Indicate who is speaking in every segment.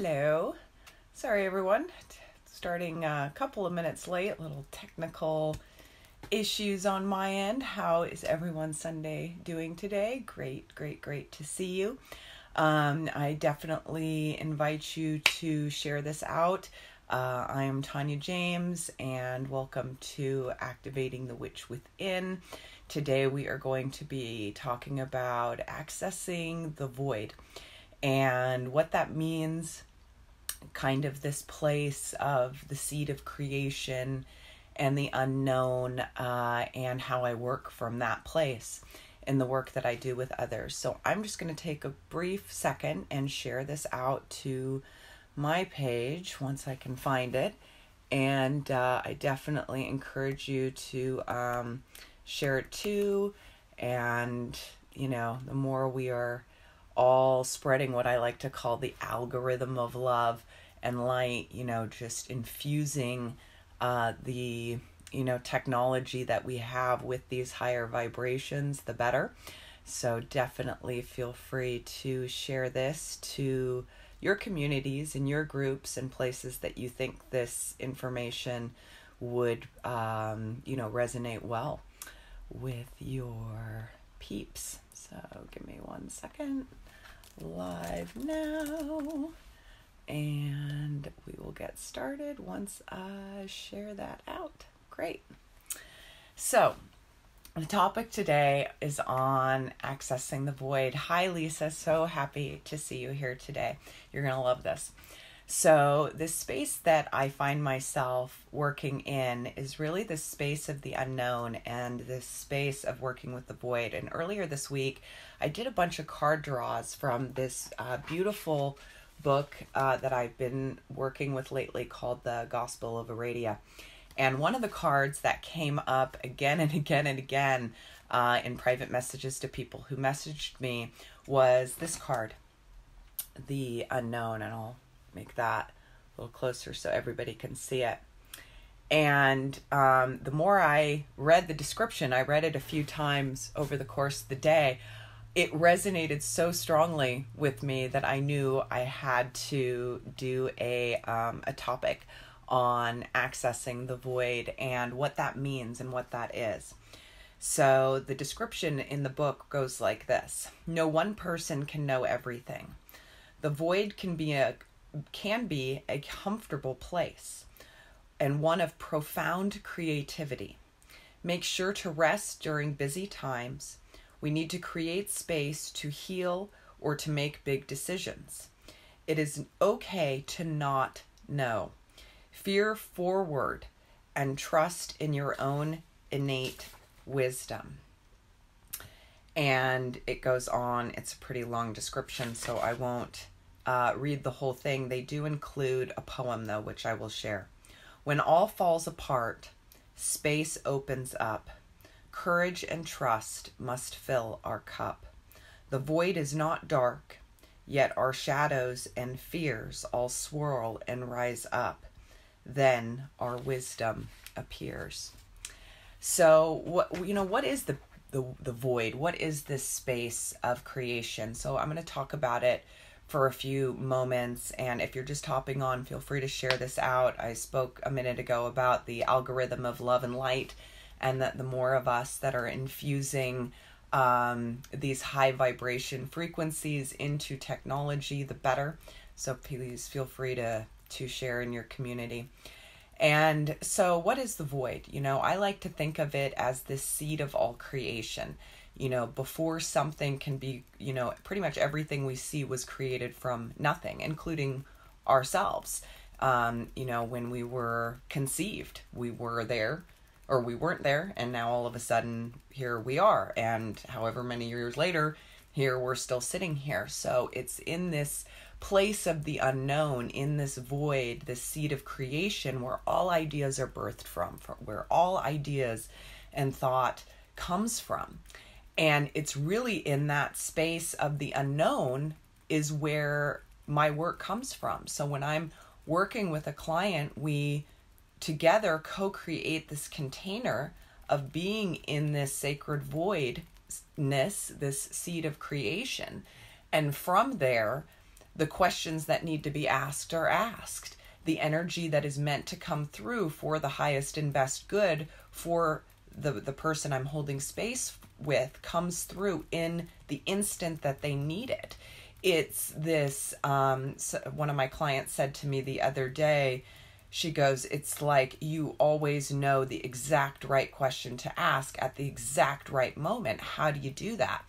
Speaker 1: Hello. Sorry, everyone. Starting a couple of minutes late, little technical issues on my end. How is everyone Sunday doing today? Great to see you. I definitely invite you to share this out. I am Tanya James, and welcome to Activating the Witch Within. Today we are going to be talking about accessing the void and what that means, kind of this place of the seed of creation and the unknown, and how I work from that place in the work that I do with others. So I'm just going to take a brief second and share this out to my page once I can find it. And I definitely encourage you to share it too. And, the more we are all spreading what I like to call the algorithm of love and light, just infusing the technology that we have with these higher vibrations, the better. So definitely feel free to share this to your communities and your groups and places that you think this information would resonate well with your peeps. So give me 1 second. Live now, and we will get started once I share that out. Great. So the topic today is on accessing the void. Hi, Lisa. So happy to see you here today. You're going to love this. So this space that I find myself working in is really the space of the unknown and this space of working with the void. And earlier this week, I did a bunch of card draws from this beautiful book that I've been working with lately called The Gospel of Aradia. And one of the cards that came up again and again and again in private messages to people who messaged me was this card, The Unknown. And I'll make that a little closer so everybody can see it. And the more I read the description, I read it a few times over the course of the day, it resonated so strongly with me that I knew I had to do a topic on accessing the void and what that means and what that is. So the description in the book goes like this. No one person can know everything. The void can be a comfortable place and one of profound creativity. Make sure to rest during busy times. We need to create space to heal or to make big decisions. It is okay to not know. Fear forward and trust in your own innate wisdom. And it goes on. It's a pretty long description, so I won't read the whole thing. They do include a poem, though, which I will share. When all falls apart, space opens up. Courage and trust must fill our cup. The void is not dark, yet our shadows and fears all swirl and rise up. Then our wisdom appears. So what is the void? What is this space of creation? So I'm going to talk about it for a few moments, and if you're just hopping on, feel free to share this out. I spoke a minute ago about the algorithm of love and light, and that the more of us that are infusing these high vibration frequencies into technology, the better. So please feel free to share in your community. And so what is the void? I like to think of it as this seed of all creation. Before something can be, pretty much everything we see was created from nothing, including ourselves. When we were conceived, we were there or we weren't there. And now all of a sudden here we are. And however many years later, here we're still sitting here. So it's in this place of the unknown, in this void, this seed of creation where all ideas are birthed from where all ideas and thought comes from. And it's really in that space of the unknown is where my work comes from. So when I'm working with a client, we together co-create this container of being in this sacred voidness, this seed of creation. And from there, the questions that need to be asked are asked. The energy that is meant to come through for the highest and best good for the person I'm holding space with comes through in the instant that they need it. It's this, so one of my clients said to me the other day, she goes, it's like you always know the exact right question to ask at the exact right moment. How do you do that?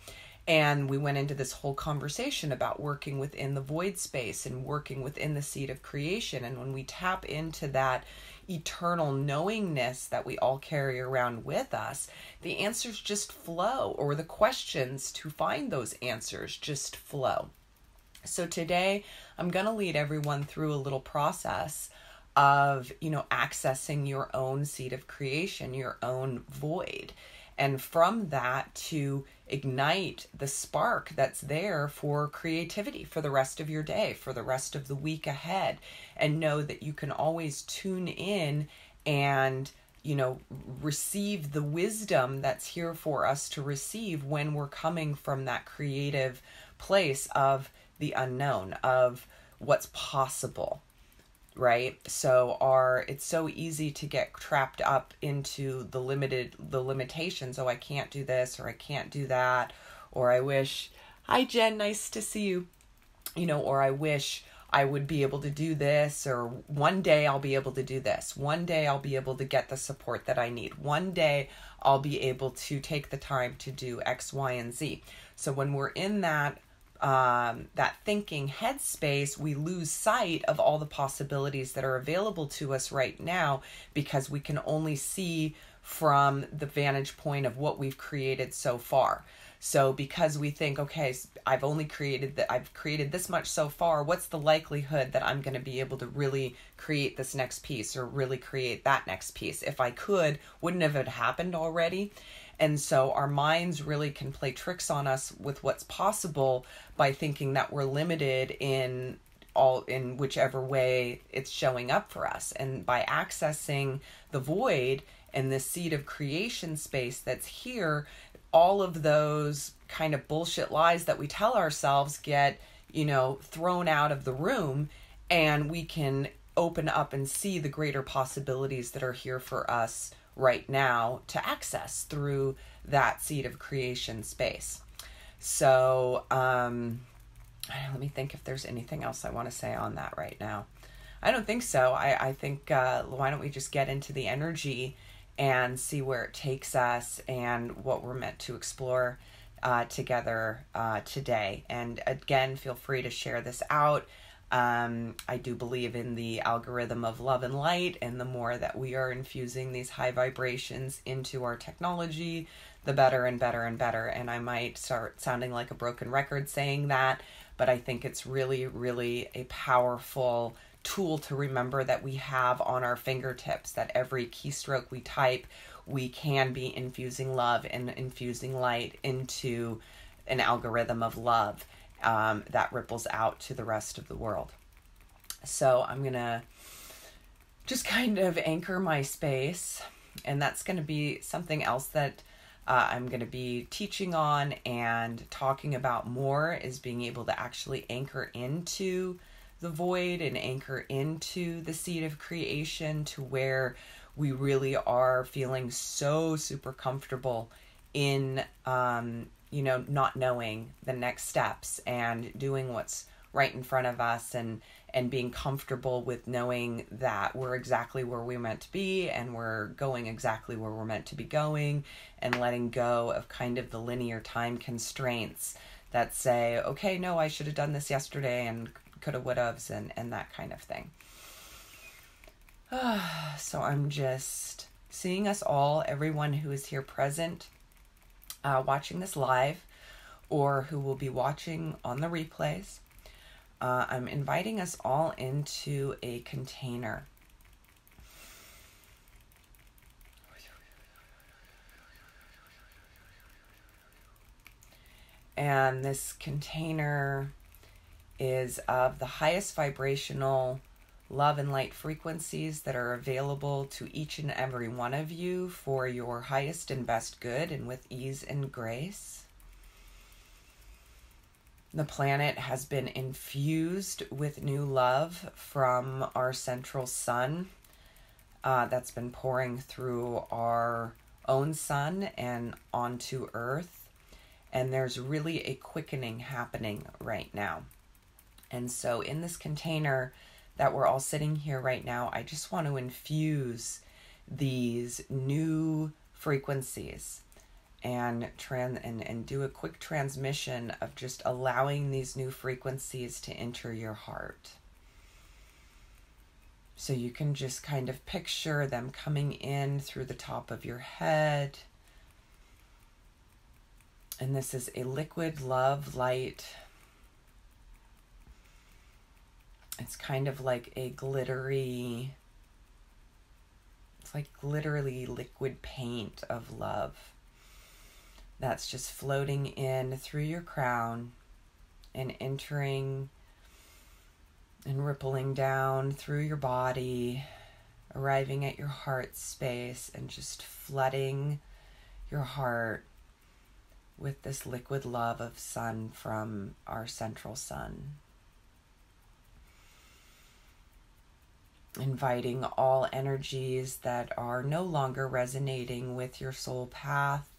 Speaker 1: And we went into this whole conversation about working within the void space and working within the seed of creation. And when we tap into that eternal knowingness that we all carry around with us, the answers just flow, or the questions to find those answers just flow. So today I'm going to lead everyone through a little process of, accessing your own seed of creation, your own void. And from that to ignite the spark that's there for creativity for the rest of your day, for the rest of the week ahead. And know that you can always tune in and, receive the wisdom that's here for us to receive when we're coming from that creative place of the unknown, of what's possible. Right? So it's so easy to get trapped up into the limitations. Oh, I can't do this, or I can't do that, or I wish, hi Jen, nice to see you. Or I wish I would be able to do this, or one day I'll be able to do this. One day I'll be able to get the support that I need. One day I'll be able to take the time to do X, Y, and Z. So when we're in that thinking headspace, we lose sight of all the possibilities that are available to us right now, because we can only see from the vantage point of what we've created so far. So because we think, okay, I've created this much so far, what's the likelihood that I'm going to be able to really create this next piece, or really create that next piece? If I could, wouldn't have it happened already? And so our minds really can play tricks on us with what's possible by thinking that we're limited in whichever way it's showing up for us. And by accessing the void and the seed of creation space that's here, all of those kind of bullshit lies that we tell ourselves get, thrown out of the room, and we can open up and see the greater possibilities that are here for us right now to access through that seed of creation space. So let me think if there's anything else I want to say on that right now. I don't think so. I think why don't we just get into the energy and see where it takes us and what we're meant to explore together today. And again, feel free to share this out. I do believe in the algorithm of love and light, and the more that we are infusing these high vibrations into our technology, the better and better and better. And I might start sounding like a broken record saying that, but I think it's really, really a powerful tool to remember that we have on our fingertips, that every keystroke we type, we can be infusing love and infusing light into an algorithm of love. That ripples out to the rest of the world. So I'm going to just kind of anchor my space, and that's going to be something else that I'm going to be teaching on and talking about more, is being able to actually anchor into the void and anchor into the seed of creation, to where we really are feeling so super comfortable in not knowing the next steps and doing what's right in front of us, and being comfortable with knowing that we're exactly where we're meant to be, and we're going exactly where we're meant to be going, and letting go of kind of the linear time constraints that say, okay, no, I should have done this yesterday, and coulda, woulda's, and that kind of thing. So I'm just seeing us all, everyone who is here present, watching this live, or who will be watching on the replays. I'm inviting us all into a container. And this container is of the highest vibrational love and light frequencies that are available to each and every one of you for your highest and best good, and with ease and grace. The planet has been infused with new love from our central sun that's been pouring through our own sun and onto Earth. And there's really a quickening happening right now. And so in this container that we're all sitting here right now, I just want to infuse these new frequencies and do a quick transmission of just allowing these new frequencies to enter your heart. So you can just kind of picture them coming in through the top of your head. And this is a liquid love light. It's kind of like a glittery, it's like literally liquid paint of love that's just floating in through your crown and entering and rippling down through your body, arriving at your heart space and just flooding your heart with this liquid love of sun from our central sun. Inviting all energies that are no longer resonating with your soul path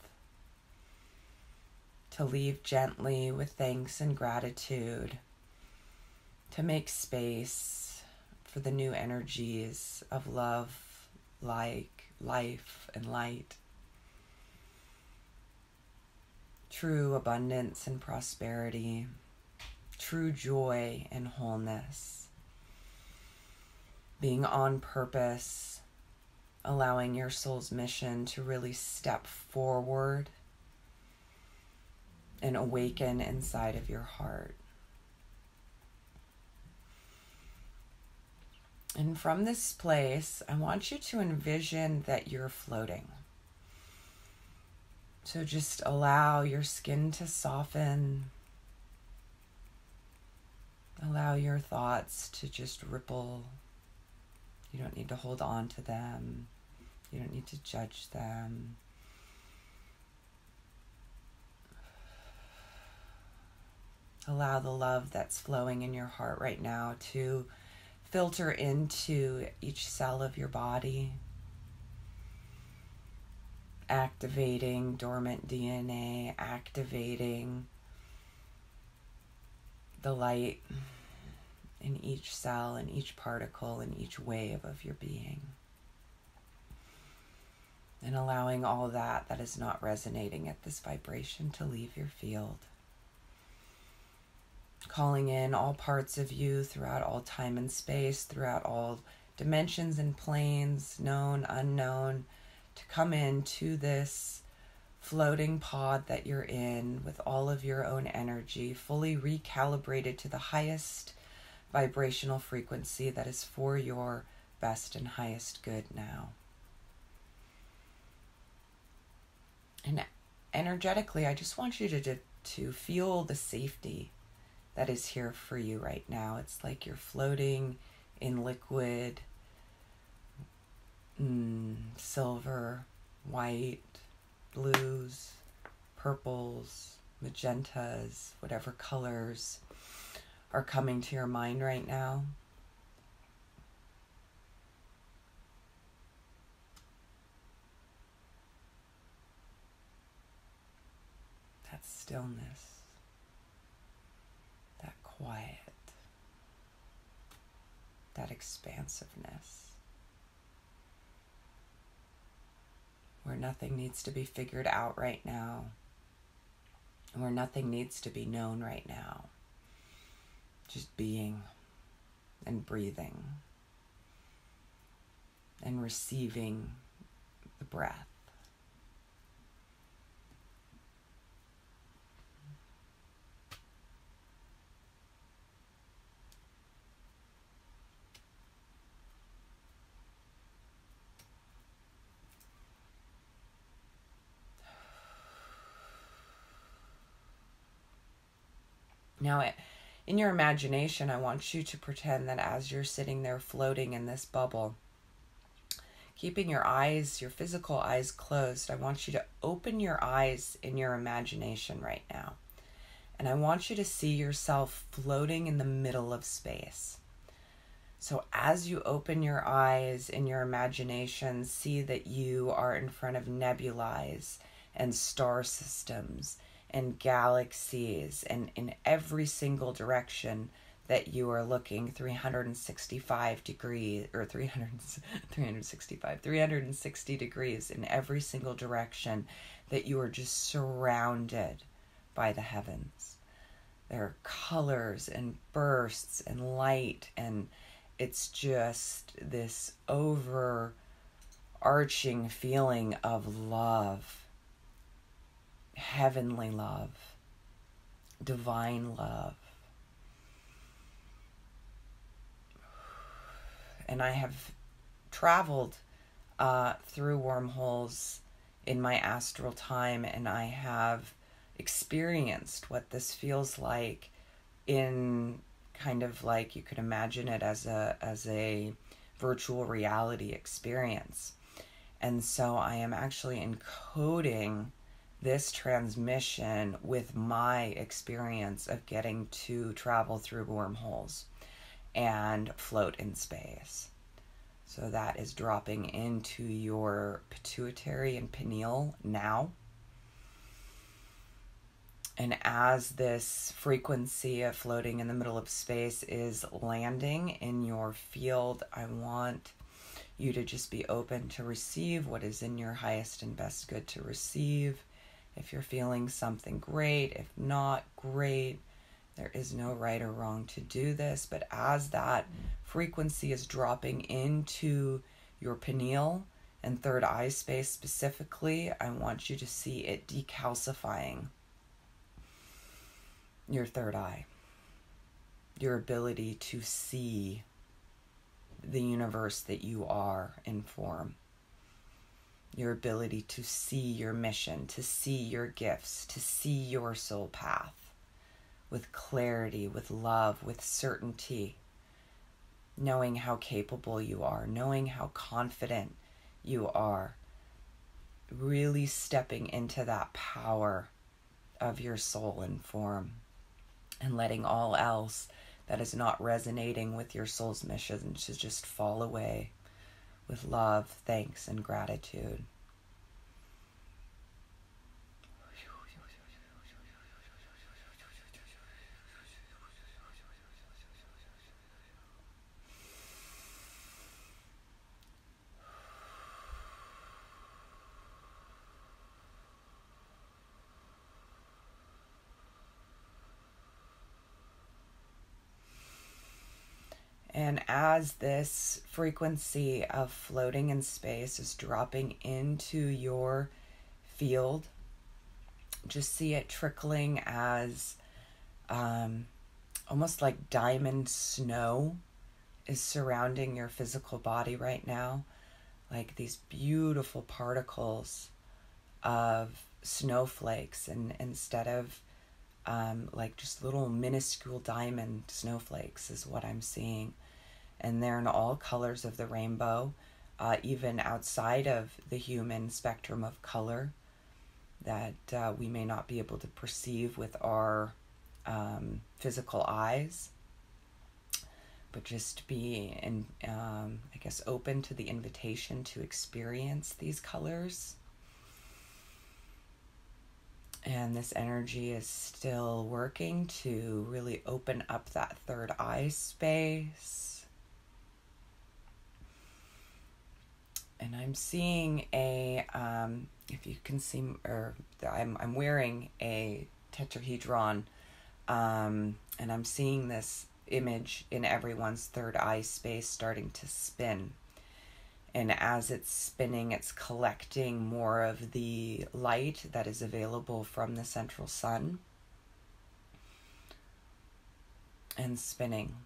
Speaker 1: to leave gently with thanks and gratitude, to make space for the new energies of love, like life and light, true abundance and prosperity, true joy and wholeness, being on purpose, allowing your soul's mission to really step forward and awaken inside of your heart. And from this place, I want you to envision that you're floating. So just allow your skin to soften. Allow your thoughts to just ripple. You don't need to hold on to them. You don't need to judge them. Allow the love that's flowing in your heart right now to filter into each cell of your body, activating dormant DNA, activating the light in each cell, in each particle, in each wave of your being. And allowing all that is not resonating at this vibration to leave your field. Calling in all parts of you throughout all time and space, throughout all dimensions and planes, known, unknown, to come into this floating pod that you're in with all of your own energy, fully recalibrated to the highest vibrational frequency that is for your best and highest good now. And energetically, I just want you to feel the safety that is here for you right now. It's like you're floating in liquid, silver, white, blues, purples, magentas, whatever colors are coming to your mind right now. That stillness, that quiet, that expansiveness, where nothing needs to be figured out right now, where nothing needs to be known right now. Just being and breathing and receiving the breath. Now, in your imagination, I want you to pretend that as you're sitting there floating in this bubble, keeping your eyes, your physical eyes closed, I want you to open your eyes in your imagination right now. And I want you to see yourself floating in the middle of space. So as you open your eyes in your imagination, see that you are in front of nebulae and star systems and galaxies, and in every single direction that you are looking 365 degrees, or 360 degrees in every single direction, that you are just surrounded by the heavens. There are colors and bursts and light, and it's just this overarching feeling of love, heavenly love, divine love. And I have traveled through wormholes in my astral time, and I have experienced what this feels like in kind of like, you could imagine it as a virtual reality experience. And so I am actually encoding this transmission with my experience of getting to travel through wormholes and float in space. So that is dropping into your pituitary and pineal now. And as this frequency of floating in the middle of space is landing in your field, I want you to just be open to receive what is in your highest and best good to receive. If you're feeling something, great. If not, great. There is no right or wrong to do this, but as that frequency is dropping into your pineal and third eye space specifically, I want you to see it decalcifying your third eye, your ability to see the universe that you are in form, your ability to see your mission, to see your gifts, to see your soul path with clarity, with love, with certainty, knowing how capable you are, knowing how confident you are, really stepping into that power of your soul in form, and letting all else that is not resonating with your soul's mission to just fall away with love, thanks, and gratitude. And as this frequency of floating in space is dropping into your field, just see it trickling as almost like diamond snow is surrounding your physical body right now. Like these beautiful particles of snowflakes, and instead of like just little minuscule diamond snowflakes is what I'm seeing. And they're in all colors of the rainbow, even outside of the human spectrum of color that we may not be able to perceive with our physical eyes, but just be I guess open to the invitation to experience these colors. And this energy is still working to really open up that third eye space. And I'm seeing a, if you can see, or I'm wearing a tetrahedron, and I'm seeing this image in everyone's third eye space starting to spin. And as it's spinning, it's collecting more of the light that is available from the central sun and spinning.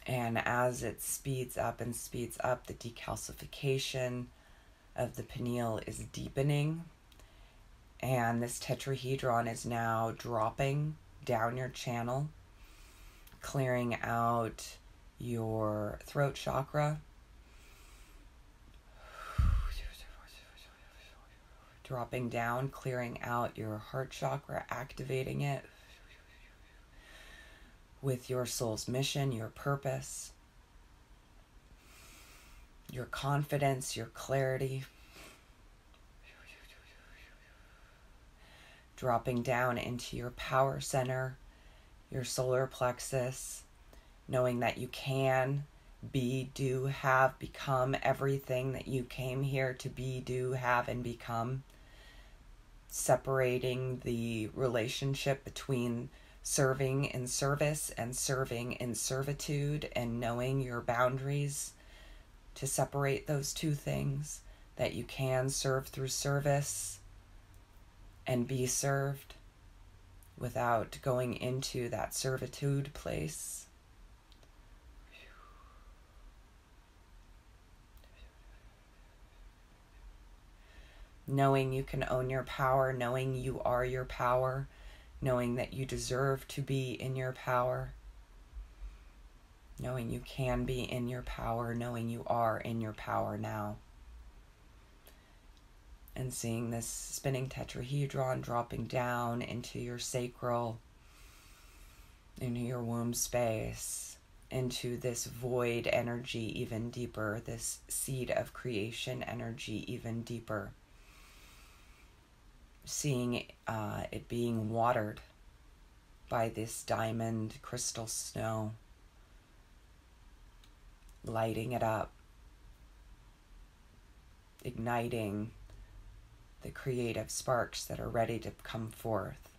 Speaker 1: And as it speeds up and speeds up, the decalcification of the pineal is deepening. And this tetrahedron is now dropping down your channel, clearing out your throat chakra, dropping down, clearing out your heart chakra, activating it with your soul's mission, your purpose, your confidence, your clarity. Dropping down into your power center, your solar plexus, knowing that you can be, do, have, become everything that you came here to be, do, have, and become. Separating the relationship between serving in service and serving in servitude, and knowing your boundaries to separate those two things, that you can serve through service and be served without going into that servitude place. Knowing you can own your power, knowing you are your power, knowing that you deserve to be in your power, knowing you can be in your power, knowing you are in your power now. And seeing this spinning tetrahedron dropping down into your sacral, into your womb space, into this void energy even deeper, this seed of creation energy even deeper. Seeing it being watered by this diamond crystal snow, lighting it up, igniting the creative sparks that are ready to come forth,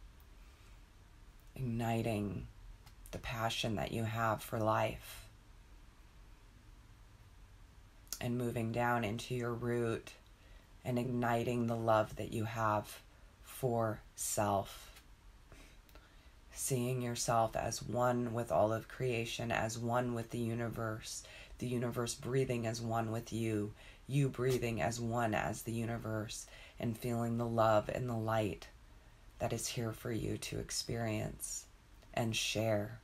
Speaker 1: igniting the passion that you have for life, and moving down into your root and igniting the love that you have for self. Seeing yourself as one with all of creation, as one with the universe breathing as one with you, you breathing as one as the universe, and feeling the love and the light that is here for you to experience and share.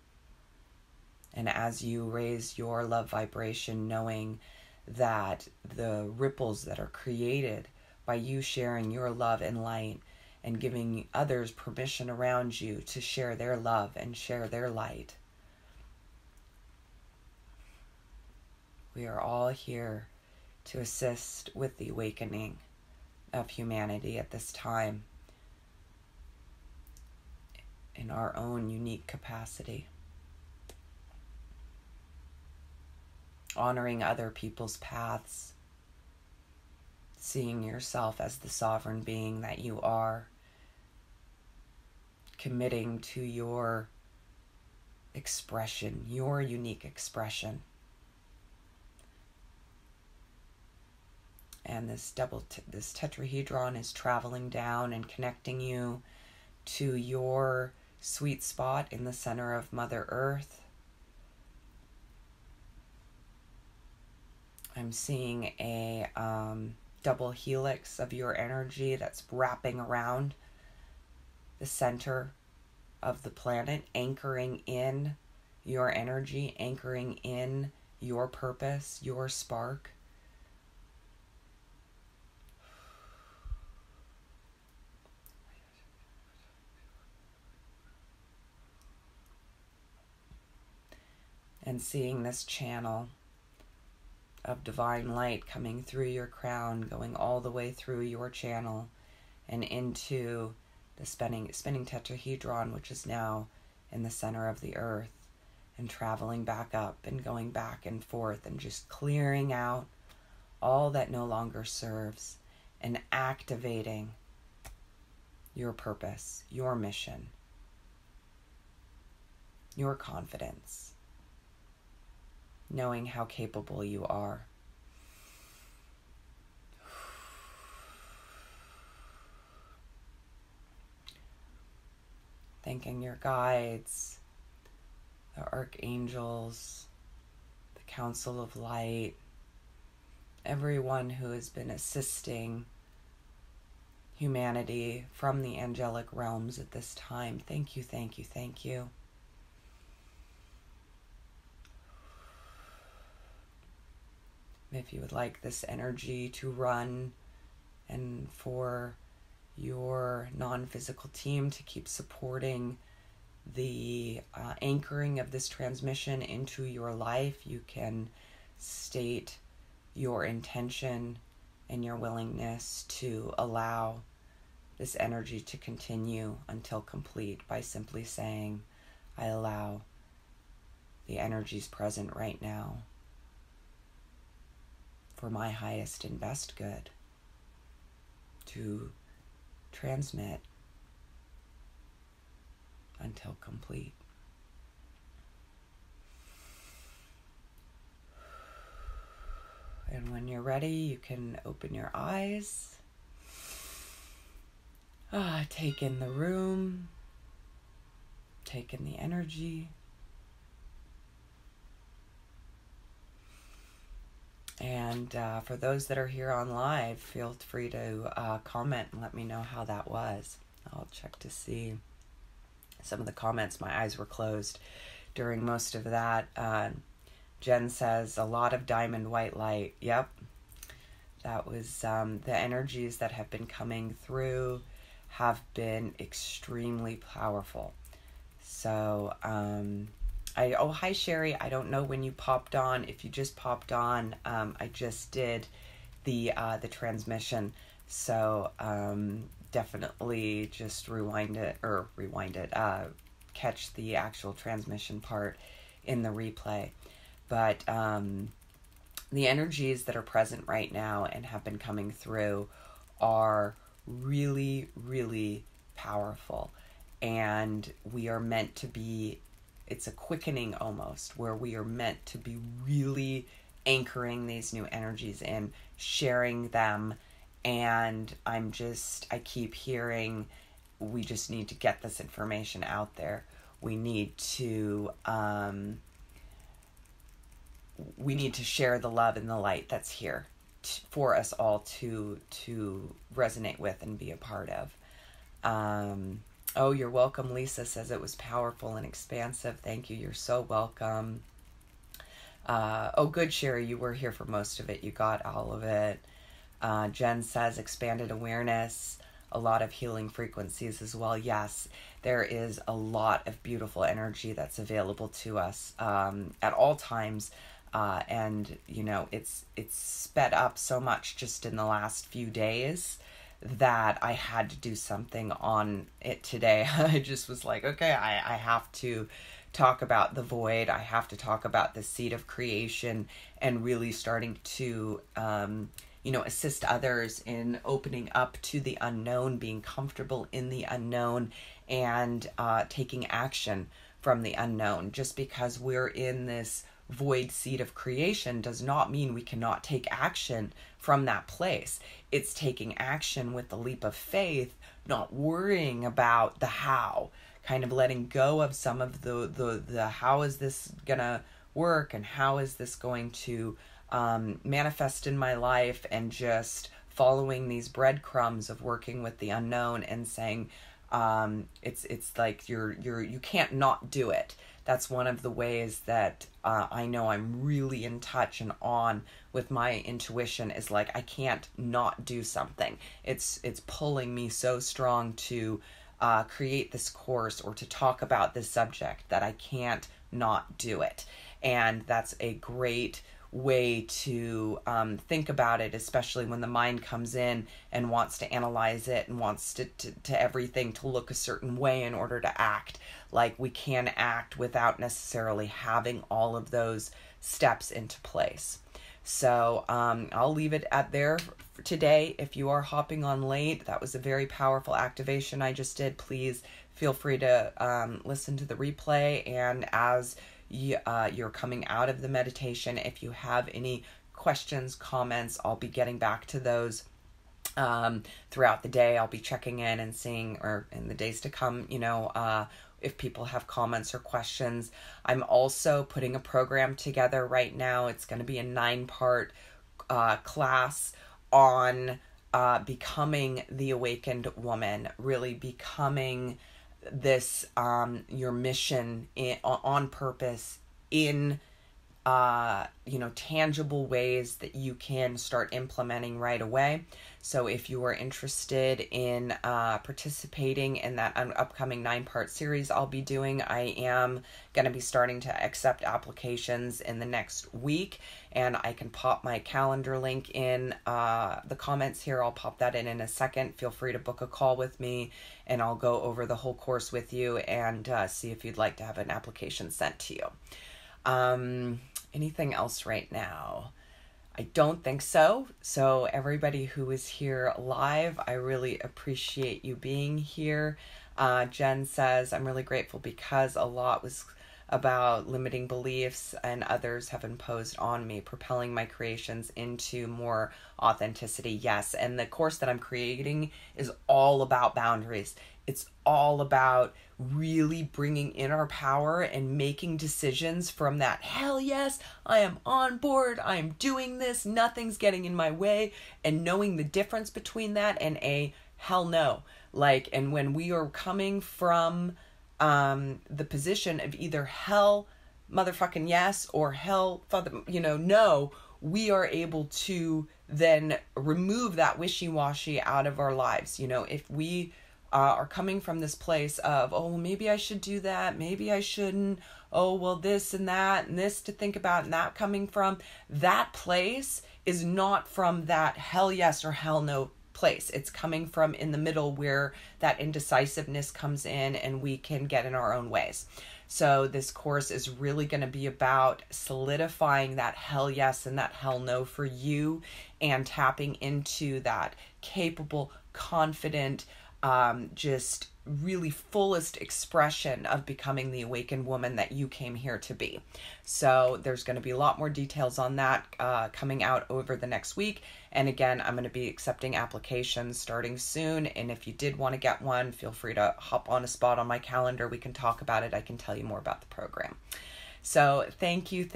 Speaker 1: And as you raise your love vibration, knowing that the ripples that are created by you sharing your love and light and giving others permission around you to share their love and share their light. We are all here to assist with the awakening of humanity at this time in our own unique capacity. Honoring other people's paths, seeing yourself as the sovereign being that you are, committing to your expression, your unique expression. And this this tetrahedron is traveling down and connecting you to your sweet spot in the center of Mother Earth. I'm seeing a double helix of your energy that's wrapping around the center of the planet, anchoring in your energy, anchoring in your purpose, your spark. And seeing this channel of divine light coming through your crown, going all the way through your channel and into the spinning tetrahedron, which is now in the center of the earth, and traveling back up and going back and forth and just clearing out all that no longer serves and activating your purpose, your mission, your confidence, knowing how capable you are. Thanking your guides, the archangels, the Council of Light, everyone who has been assisting humanity from the angelic realms at this time. Thank you, thank you, thank you. If you would like this energy to run and for your non-physical team to keep supporting the anchoring of this transmission into your life. You can state your intention and your willingness to allow this energy to continue until complete by simply saying, I allow the energies present right now for my highest and best good to transmit until complete. And when you're ready, you can open your eyes. Take in the room. Take in the energy. And for those that are here on live, feel free to comment and let me know how that was. I'll check to see some of the comments. My eyes were closed during most of that. Jen says, a lot of diamond white light. Yep. That was the energies that have been coming through have been extremely powerful. So, hi Sherry. I don't know when you popped on. If you just popped on, I just did the transmission. So, definitely just catch the actual transmission part in the replay. But the energies that are present right now and have been coming through are really, really powerful. And we are meant to be, it's a quickening almost, where we are meant to be really anchoring these new energies in, sharing them. And I keep hearing, we just need to get this information out there. We need to share the love and the light that's here for us all to resonate with and be a part of. Oh, you're welcome. Lisa says it was powerful and expansive. Thank you. You're so welcome. Oh, good, Sherry. You were here for most of it. You got all of it. Jen says expanded awareness, a lot of healing frequencies as well. Yes, there is a lot of beautiful energy that's available to us at all times. And you know, it's sped up so much just in the last few days that I had to do something on it today. I just was like, okay, I have to talk about the void. I have to talk about the seed of creation and really starting to, assist others in opening up to the unknown, being comfortable in the unknown, and taking action from the unknown. Just because we're in this void seed of creation does not mean we cannot take action from that place. It's taking action with the leap of faith, not worrying about the how, kind of letting go of some of the how is this gonna work and how is this going to manifest in my life, and just following these breadcrumbs of working with the unknown and saying it's like you can't not do it. That's one of the ways that I know I'm really in touch and on with my intuition, is like I can't not do something. It's pulling me so strong to create this course or to talk about this subject that I can't not do it. And that's a great way to think about it, especially when the mind comes in and wants to analyze it and wants to everything to look a certain way in order to act. Like, we can act without necessarily having all of those steps into place. So I'll leave it at there for today. If you are hopping on late, that was a very powerful activation I just did. Please feel free to listen to the replay, and as you're coming out of the meditation, if you have any questions, comments, I'll be getting back to those throughout the day. I'll be checking in and seeing, or in the days to come, if people have comments or questions. I'm also putting a program together right now. It's going to be a 9-part class on becoming the awakened woman, really becoming this your mission on purpose in tangible ways that you can start implementing right away. So if you are interested in participating in that upcoming 9-part series I'll be doing, I am going to be starting to accept applications in the next week, and I can pop my calendar link in the comments here. I'll pop that in a second. Feel free to book a call with me, and I'll go over the whole course with you and see if you'd like to have an application sent to you. Anything else right now? I don't think so. So everybody who is here live, I really appreciate you being here. Jen says, I'm really grateful because a lot was about limiting beliefs and others have imposed on me, propelling my creations into more authenticity. Yes, and the course that I'm creating is all about boundaries. It's all about really bringing in our power and making decisions from that, hell yes, I am on board, I am doing this, nothing's getting in my way, and knowing the difference between that and a hell no. And when we are coming from the position of either hell motherfucking yes or hell no, we are able to then remove that wishy-washy out of our lives. If we are coming from this place of, oh, well, maybe I should do that, maybe I shouldn't, oh, well, this and that and this to think about, and that coming from that place is not from that hell yes or hell no place. It's coming from in the middle where that indecisiveness comes in and we can get in our own ways. So this course is really going to be about solidifying that hell yes and that hell no for you, and tapping into that capable, confident, just really fullest expression of becoming the awakened woman that you came here to be. So there's going to be a lot more details on that coming out over the next week. And again, I'm going to be accepting applications starting soon. And if you did want to get one, feel free to hop on a spot on my calendar. We can talk about it. I can tell you more about the program. So thank you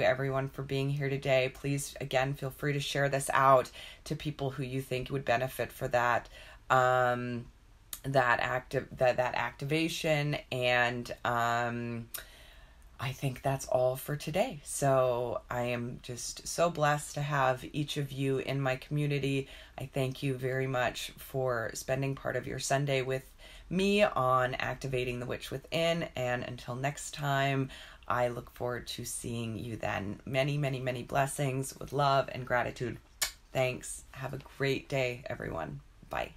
Speaker 1: everyone for being here today. Please, again, feel free to share this out to people who you think would benefit for that. That activation, and I think that's all for today. So I am just so blessed to have each of you in my community. I thank you very much for spending part of your Sunday with me on Activating the Witch Within, and until next time, I look forward to seeing you then. Many, many, many blessings with love and gratitude. Thanks. Have a great day, everyone. Bye.